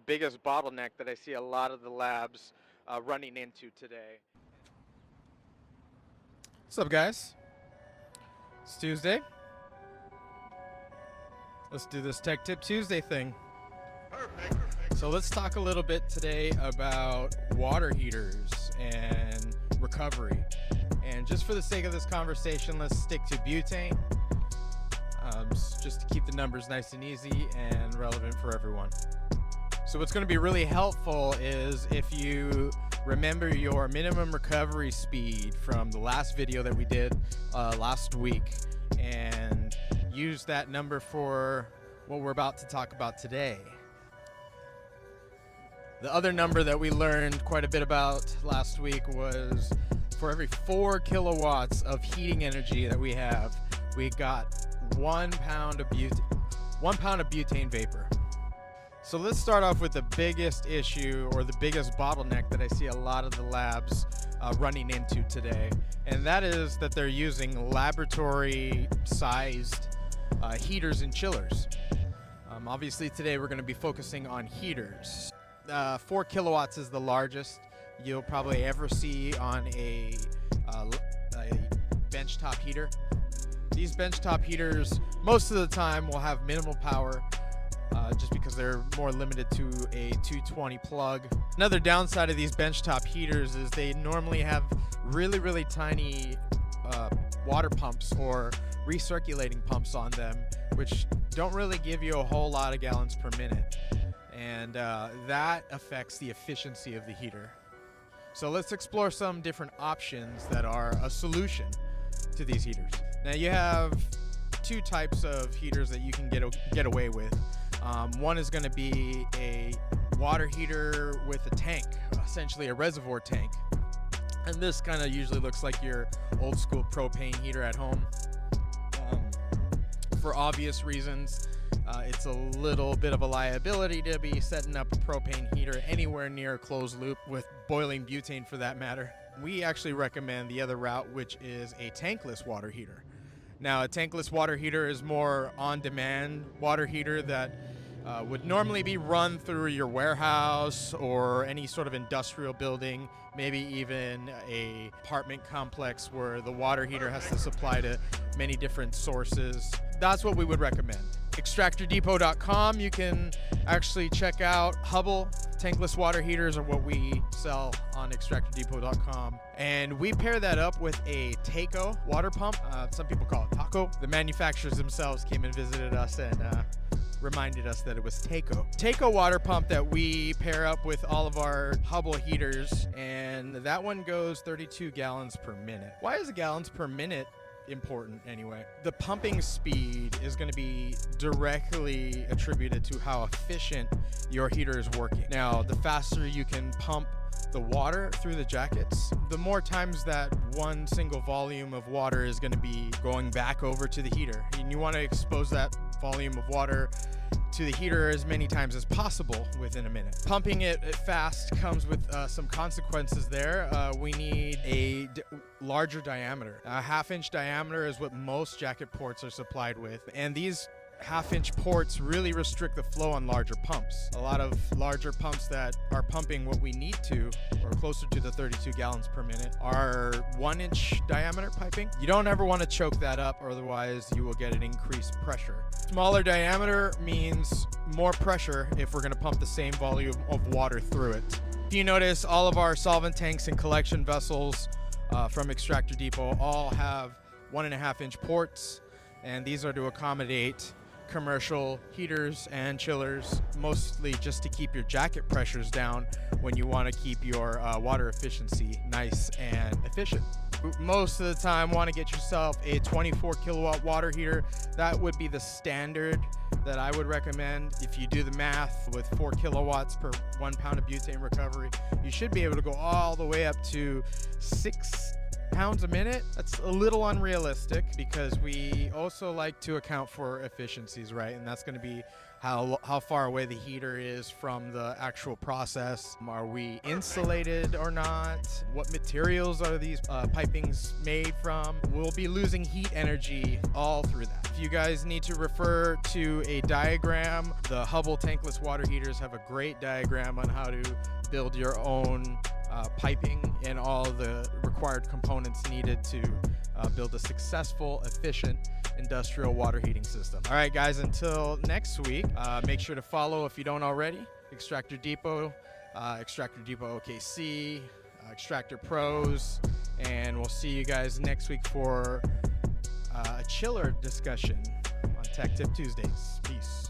biggest bottleneck that I see a lot of the labs running into today. What's up, guys? It's Tuesday. Let's do this Tech Tip Tuesday thing. So let's talk a little bit today about water heaters and recovery. And just for the sake of this conversation, let's stick to butane, just to keep the numbers nice and easy and relevant for everyone. So what's going to be really helpful is if you remember your minimum recovery speed from the last video that we did last week and use that number for what we're about to talk about today. The other number that we learned quite a bit about last week was for every 4 kilowatts of heating energy that we have, we got 1 pound of butane vapor. So let's start off with the biggest issue or the biggest bottleneck that I see a lot of the labs running into today. And that is that they're using laboratory-sized heaters and chillers. Obviously today we're going to be focusing on heaters. 4 kilowatts is the largest you'll probably ever see on a benchtop heater. These benchtop heaters most of the time will have minimal power just because they're more limited to a 220 plug. Another downside of these benchtop heaters is they normally have really tiny water pumps or recirculating pumps on them, which don't really give you a whole lot of gallons per minute. And that affects the efficiency of the heater. So let's explore some different options that are a solution to these heaters. Now you have 2 types of heaters that you can get away with. One is going to be a water heater with a tank, essentially a reservoir tank. And this kind of usually looks like your old school propane heater at home. For obvious reasons, it's a little bit of a liability to be setting up a propane heater anywhere near a closed loop with boiling butane for that matter. We actually recommend the other route, which is a tankless water heater. Now, a tankless water heater is more on-demand water heater that would normally be run through your warehouse or any sort of industrial building, maybe even a apartment complex where the water heater has to supply to many different sources. That's what we would recommend. ExtractorDepot.com, you can actually check out Hubble tankless water heaters are what we sell on ExtractorDepot.com. And we pair that up with a Taco water pump. Some people call it Taco. The manufacturers themselves came and visited us and reminded us that it was Taco. Taco water pump that we pair up with all of our Hubble heaters, and that one goes 32 gallons per minute. Why is gallons per minute important anyway? The pumping speed is going to be directly attributed to how efficient your heater is working. Now, the faster you can pump the water through the jackets, the more times that one single volume of water is going to be going back over to the heater. And you want to expose that volume of water to the heater as many times as possible within a minute. Pumping it fast comes with some consequences there. We need a larger diameter. A 1/2-inch diameter is what most jacket ports are supplied with, and these 1/2-inch ports really restrict the flow on larger pumps. A lot of larger pumps that are pumping what we need to, or closer to the 32 gallons per minute, are 1-inch diameter piping. You don't ever want to choke that up, or otherwise you will get an increased pressure. Smaller diameter means more pressure if we're going to pump the same volume of water through it. If you notice, all of our solvent tanks and collection vessels from Extractor Depot all have 1.5-inch ports, and these are to accommodate commercial heaters and chillers, mostly just to keep your jacket pressures down when you want to keep your water efficiency nice and efficient. Most of the time, want to get yourself a 24 kilowatt water heater. That would be the standard that I would recommend. If you do the math with 4 kilowatts per 1 pound of butane recovery, you should be able to go all the way up to 6 pounds a minute. That's a little unrealistic because we also like to account for efficiencies, right? And that's going to be how far away the heater is from the actual process. Are we insulated or not? What materials are these pipings made from? We'll be losing heat energy all through that. If you guys need to refer to a diagram, the Hubble tankless water heaters have a great diagram on how to build your own piping and all the required components needed to build a successful, efficient industrial water heating system. All right, guys, until next week, make sure to follow, if you don't already, Extractor Depot, Extractor Depot OKC, Extractor Pros, and we'll see you guys next week for a chiller discussion on Tech Tip Tuesdays. Peace.